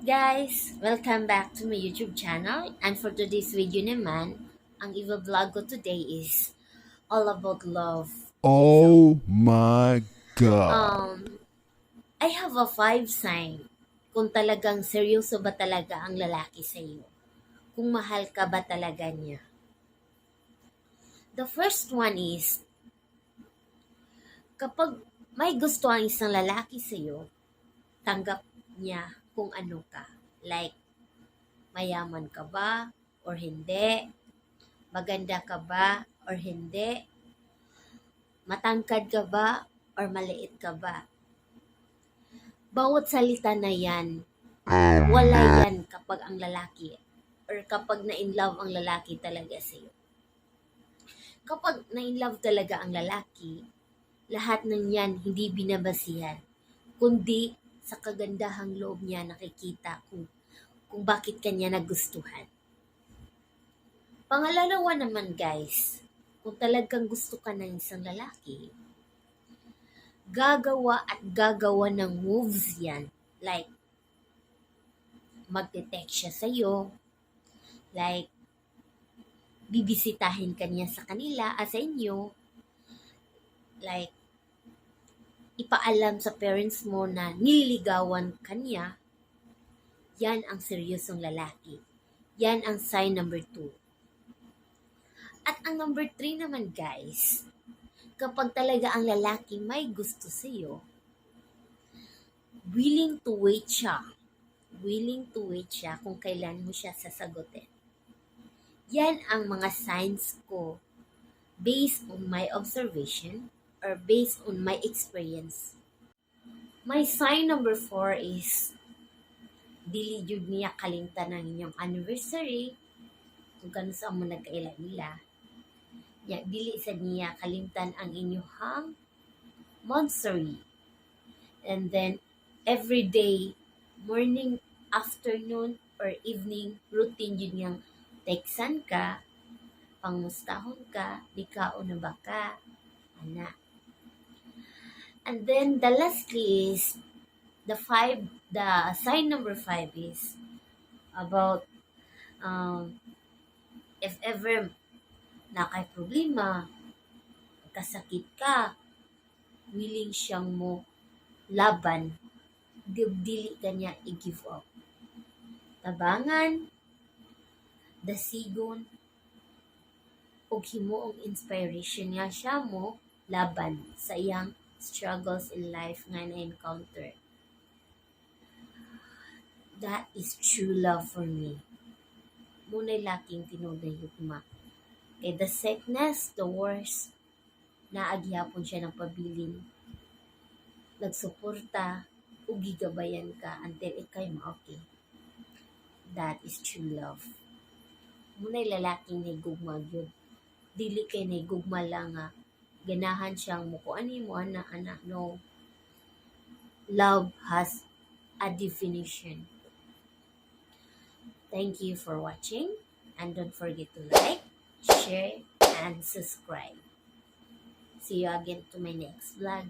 Guys, welcome back to my YouTube channel. And for today's video naman, ang i-vlog ko today is all about love. Okay, so Oh my god. I have a five sign kung talagang seryoso ba talaga ang lalaki sa iyo. Kung mahal ka ba talaga niya. The first one is kapag may gusto ang isang lalaki sa iyo, tanggap niya kung ano ka. Like mayaman ka ba or hindi? Maganda ka ba or hindi? Matangkad ka ba or maliit ka ba? Bawat salita na yan, wala yan kapag ang lalaki or kapag na-in-love ang lalaki talaga sa'yo. Kapag na-in-love talaga ang lalaki, lahat ng yan hindi binabasihan, kundi sa kagandahang loob niya nakikita kung bakit kanya nagustuhan. Pangalawa naman guys, kung talagang gusto ka ng isang lalaki, gagawa at gagawa ng moves yan. Like, magte-text siya sa'yo. Like, bibisitahin ka niya sa kanila, sa inyo. Like, ipaalam sa parents mo na nililigawan ka niya. Yan ang seryosong lalaki. Yan ang sign number 2. At ang number 3 naman guys, kapag talaga ang lalaki may gusto sa iyo, willing to wait siya kung kailan mo siya sasagutin. Yan ang mga signs ko based on my observation or based on my experience. My sign number 4 is dili jud niya kalimtan ang inyong anniversary kung kano sa mo nagkaila nila. Ya, dili sa niya kalimtan ang inyong monthsary. And then every day, morning, afternoon, or evening, routine yun niyang teksan ka, pangmustahon ka, dikao na ba ka, ana. And then the lastly is the sign number 5 is about if ever na kay problema, kasakit ka, willing siyang mo laban, dili ka niya i-give up. Tabangan, dasigon, ug himuong inspiration niya siya mo laban sa iyang struggles in life nga na-encounter. That is true love for me. Muna'y laking tinuday yugma. Kay the sickness, the worst, naagyapon siya ng pabilin. Nagsuporta, ug gigabayan ka until ikay ma-okay. That is true love. Muna'y lalaking naigugma yun. Dili kay naigugma lang nga ganahan siyang mukuan mo ana. No. Love has a definition. Thank you for watching and don't forget to like, share, and subscribe. See you again to my next vlog.